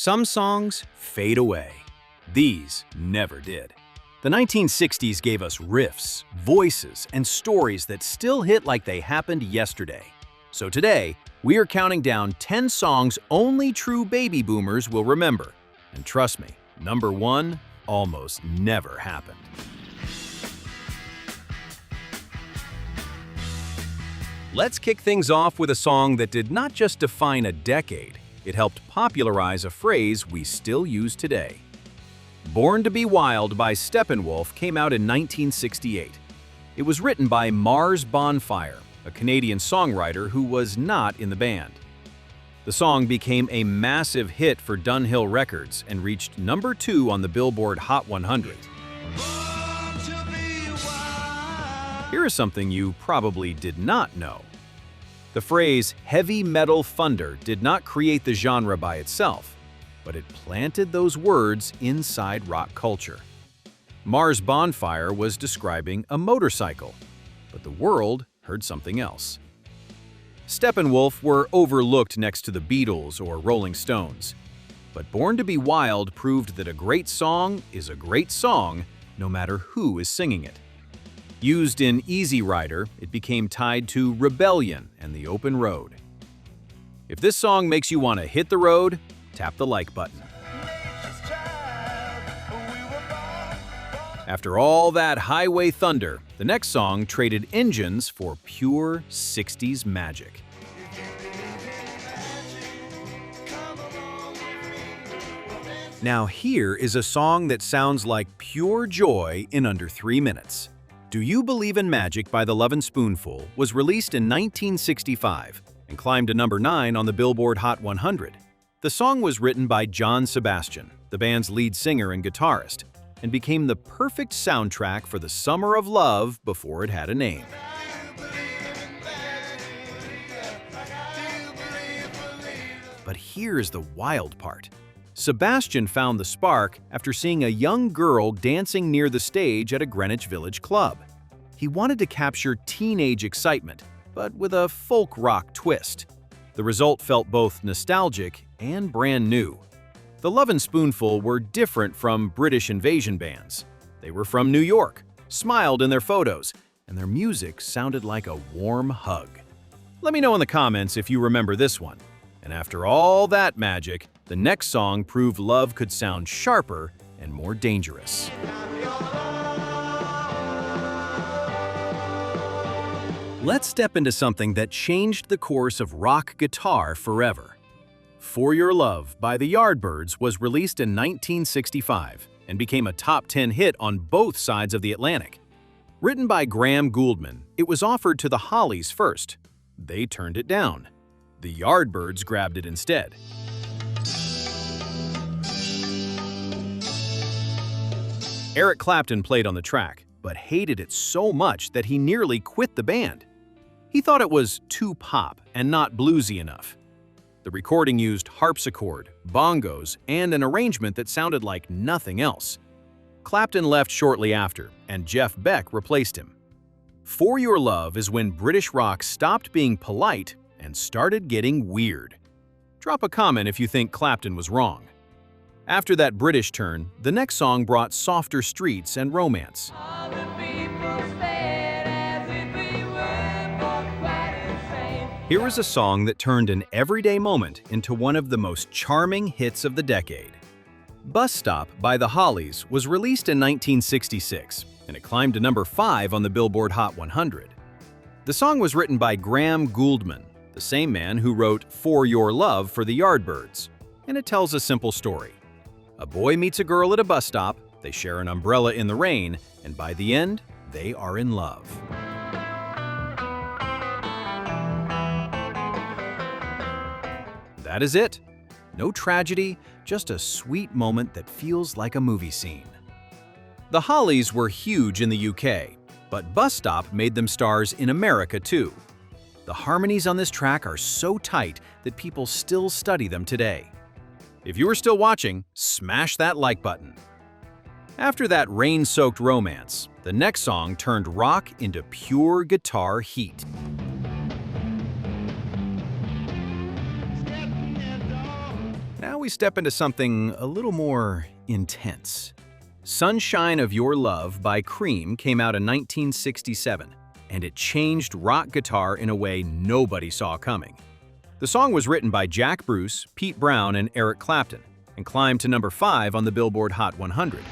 Some songs fade away. These never did. The 1960s gave us riffs, voices, and stories that still hit like they happened yesterday. So today, we are counting down 10 songs only true baby boomers will remember. And trust me, number one almost never happened. Let's kick things off with a song that did not just define a decade, it helped popularize a phrase we still use today. Born to Be Wild by Steppenwolf came out in 1968. It was written by Mars Bonfire, a Canadian songwriter who was not in the band. The song became a massive hit for Dunhill Records and reached number 2 on the Billboard Hot 100. Here is something you probably did not know. The phrase heavy metal thunder did not create the genre by itself, but it planted those words inside rock culture. Mars Bonfire was describing a motorcycle, but the world heard something else. Steppenwolf were overlooked next to the Beatles or Rolling Stones, but Born to Be Wild proved that a great song is a great song no matter who is singing it. Used in Easy Rider, it became tied to rebellion and the open road. If this song makes you want to hit the road, tap the like button. After all that highway thunder, the next song traded engines for pure 60s magic. Now here is a song that sounds like pure joy in under 3 minutes. Do You Believe in Magic by the Lovin Spoonful was released in 1965 and climbed to number 9 on the Billboard Hot 100. The song was written by John Sebastian, the band's lead singer and guitarist, and became the perfect soundtrack for the summer of love before it had a name. But here's the wild part. Sebastian found the spark after seeing a young girl dancing near the stage at a Greenwich Village club. He wanted to capture teenage excitement, but with a folk rock twist. The result felt both nostalgic and brand new. The Lovin Spoonful were different from British invasion bands. They were from New York, smiled in their photos, and their music sounded like a warm hug. Let me know in the comments if you remember this one. And after all that magic, the next song proved love could sound sharper and more dangerous. Let's step into something that changed the course of rock guitar forever. For Your Love by the Yardbirds was released in 1965 and became a top 10 hit on both sides of the Atlantic. Written by Graham Gouldman, it was offered to the Hollies first. They turned it down. The Yardbirds grabbed it instead. Eric Clapton played on the track, but hated it so much that he nearly quit the band. He thought it was too pop and not bluesy enough. The recording used harpsichord, bongos, and an arrangement that sounded like nothing else. Clapton left shortly after, and Jeff Beck replaced him. For Your Love is when British rock stopped being polite and started getting weird. Drop a comment if you think Clapton was wrong. After that British turn, the next song brought softer streets and romance. Here is a song that turned an everyday moment into one of the most charming hits of the decade. Bus Stop by the Hollies was released in 1966, and it climbed to number 5 on the Billboard Hot 100. The song was written by Graham Gouldman, the same man who wrote For Your Love for the Yardbirds, and it tells a simple story. A boy meets a girl at a bus stop, they share an umbrella in the rain, and by the end, they are in love. That is it. No tragedy, just a sweet moment that feels like a movie scene. The Hollies were huge in the UK, but Bus Stop made them stars in America too. The harmonies on this track are so tight that people still study them today. If you are still watching, smash that like button. After that rain-soaked romance, the next song turned rock into pure guitar heat. Now we step into something a little more intense. Sunshine of Your Love by Cream came out in 1967, and it changed rock guitar in a way nobody saw coming. The song was written by Jack Bruce, Pete Brown, and Eric Clapton, and climbed to number 5 on the Billboard Hot 100.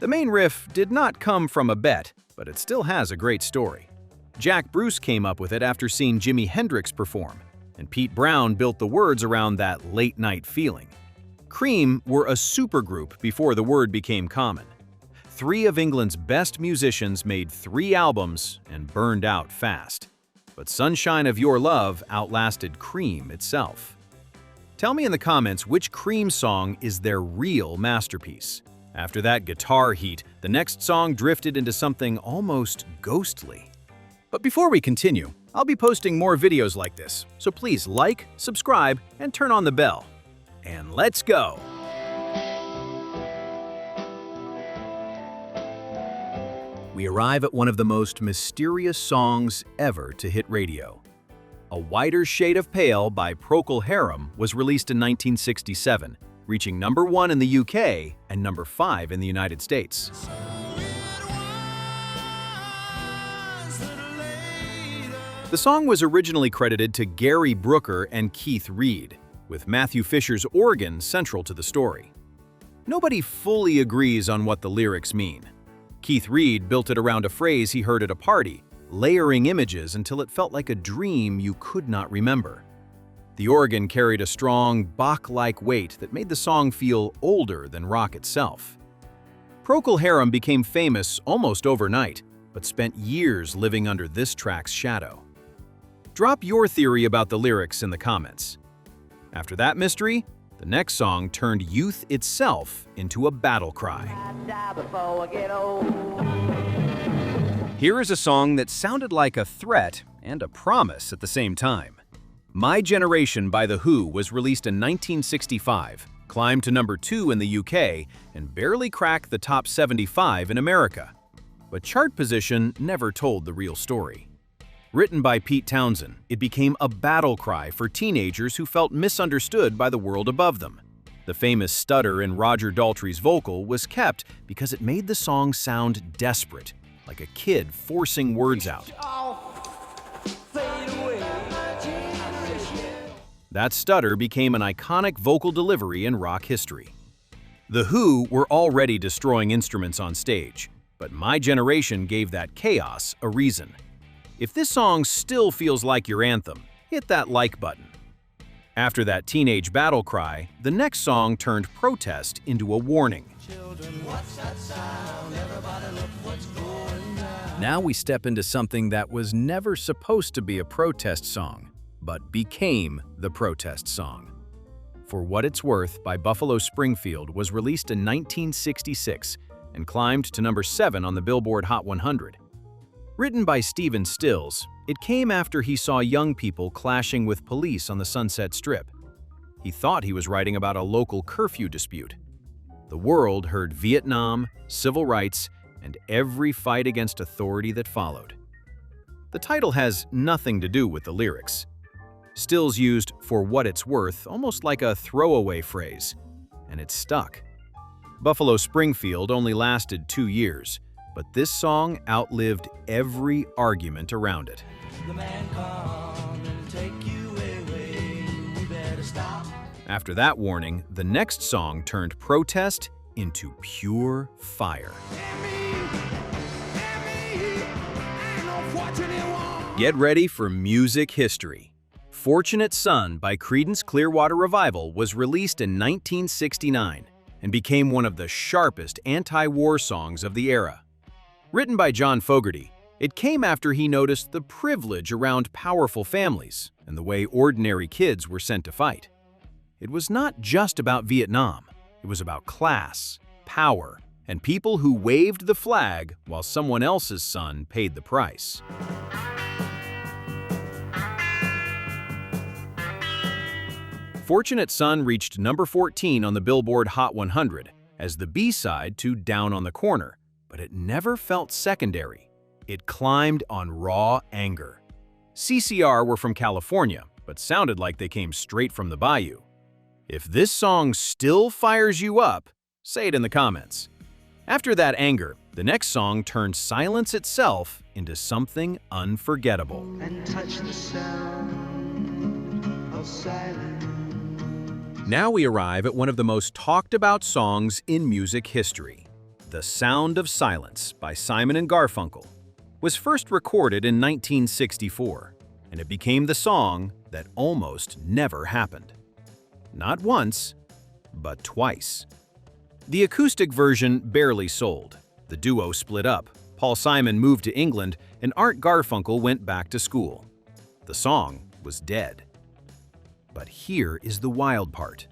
The main riff did not come from a bet, but it still has a great story. Jack Bruce came up with it after seeing Jimi Hendrix perform, and Pete Brown built the words around that late-night feeling. Cream were a supergroup before the word became common. 3 of England's best musicians made 3 albums and burned out fast. But Sunshine of Your Love outlasted Cream itself. Tell me in the comments which Cream song is their real masterpiece. After that guitar heat, the next song drifted into something almost ghostly. But before we continue, I'll be posting more videos like this, so please like, subscribe, and turn on the bell. And let's go! We arrive at one of the most mysterious songs ever to hit radio. A Whiter Shade of Pale by Procol Harum was released in 1967, reaching number 1 in the UK and number 5 in the United States. The song was originally credited to Gary Brooker and Keith Reid, with Matthew Fisher's organ central to the story. Nobody fully agrees on what the lyrics mean. Keith Reid built it around a phrase he heard at a party, layering images until it felt like a dream you could not remember. The organ carried a strong, Bach-like weight that made the song feel older than rock itself. Procol Harum became famous almost overnight, but spent years living under this track's shadow. Drop your theory about the lyrics in the comments. After that mystery, the next song turned youth itself into a battle cry. Here is a song that sounded like a threat and a promise at the same time. My Generation by The Who was released in 1965, climbed to number 2 in the UK, and barely cracked the top 75 in America. But chart position never told the real story. Written by Pete Townshend, it became a battle cry for teenagers who felt misunderstood by the world above them. The famous stutter in Roger Daltrey's vocal was kept because it made the song sound desperate, like a kid forcing words out. That stutter became an iconic vocal delivery in rock history. The Who were already destroying instruments on stage, but My Generation gave that chaos a reason. If this song still feels like your anthem, hit that like button. After that teenage battle cry, the next song turned protest into a warning. Now we step into something that was never supposed to be a protest song, but became the protest song. For What It's Worth by Buffalo Springfield was released in 1966 and climbed to number 7 on the Billboard Hot 100. Written by Stephen Stills, it came after he saw young people clashing with police on the Sunset Strip. He thought he was writing about a local curfew dispute. The world heard Vietnam, civil rights, and every fight against authority that followed. The title has nothing to do with the lyrics. Stills used For What It's Worth almost like a throwaway phrase, and it stuck. Buffalo Springfield only lasted 2 years, but this song outlived every argument around it. After that warning, the next song turned protest into pure fire. Get ready for music history. Fortunate Son by Creedence Clearwater Revival was released in 1969 and became one of the sharpest anti-war songs of the era. Written by John Fogerty, it came after he noticed the privilege around powerful families and the way ordinary kids were sent to fight. It was not just about Vietnam, it was about class, power, and people who waved the flag while someone else's son paid the price. Fortunate Son reached number 14 on the Billboard Hot 100 as the B-side to Down on the Corner, but it never felt secondary. It climbed on raw anger. CCR were from California, but sounded like they came straight from the bayou. If this song still fires you up, say it in the comments. After that anger, the next song turned silence itself into something unforgettable. And touch the sound of silence. Now we arrive at one of the most talked about songs in music history. The Sound of Silence by Simon Garfunkel was first recorded in 1964, and it became the song that almost never happened. Not once, but twice. The acoustic version barely sold. The duo split up. Paul Simon moved to England, and Art Garfunkel went back to school. The song was dead. But here is the wild part.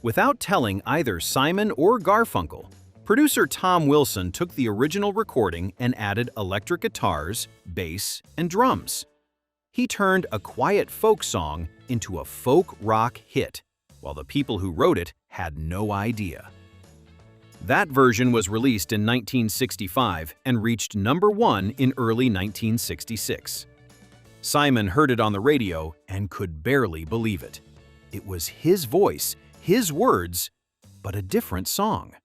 Without telling either Simon or Garfunkel, producer Tom Wilson took the original recording and added electric guitars, bass, and drums. He turned a quiet folk song into a folk rock hit, while the people who wrote it had no idea. That version was released in 1965 and reached #1 in early 1966. Simon heard it on the radio and could barely believe it. It was his voice, his words, but a different song.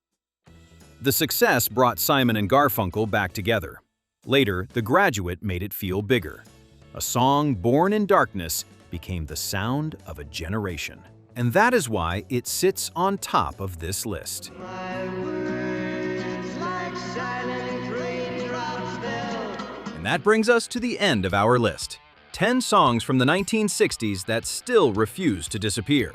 The success brought Simon and Garfunkel back together. Later, The Graduate made it feel bigger. A song born in darkness became the sound of a generation. And that is why it sits on top of this list. My words like silent raindrops fell. And that brings us to the end of our list. 10 songs from the 1960s that still refuse to disappear.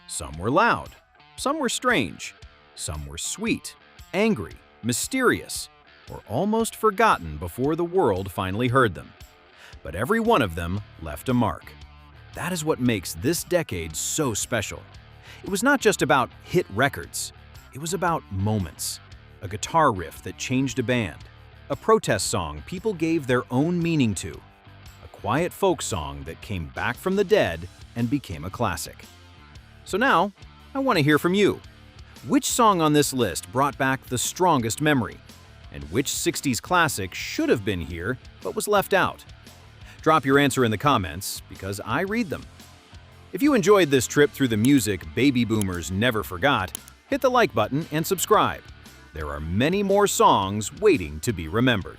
Some were loud, some were strange, some were sweet, angry, mysterious, or almost forgotten before the world finally heard them. But every one of them left a mark. That is what makes this decade so special. It was not just about hit records. It was about moments. A guitar riff that changed a band. A protest song people gave their own meaning to. A quiet folk song that came back from the dead and became a classic. So now, I want to hear from you. Which song on this list brought back the strongest memory? And which 60s classic should have been here but was left out? Drop your answer in the comments, because I read them. If you enjoyed this trip through the music baby boomers never forgot, hit the like button and subscribe. There are many more songs waiting to be remembered.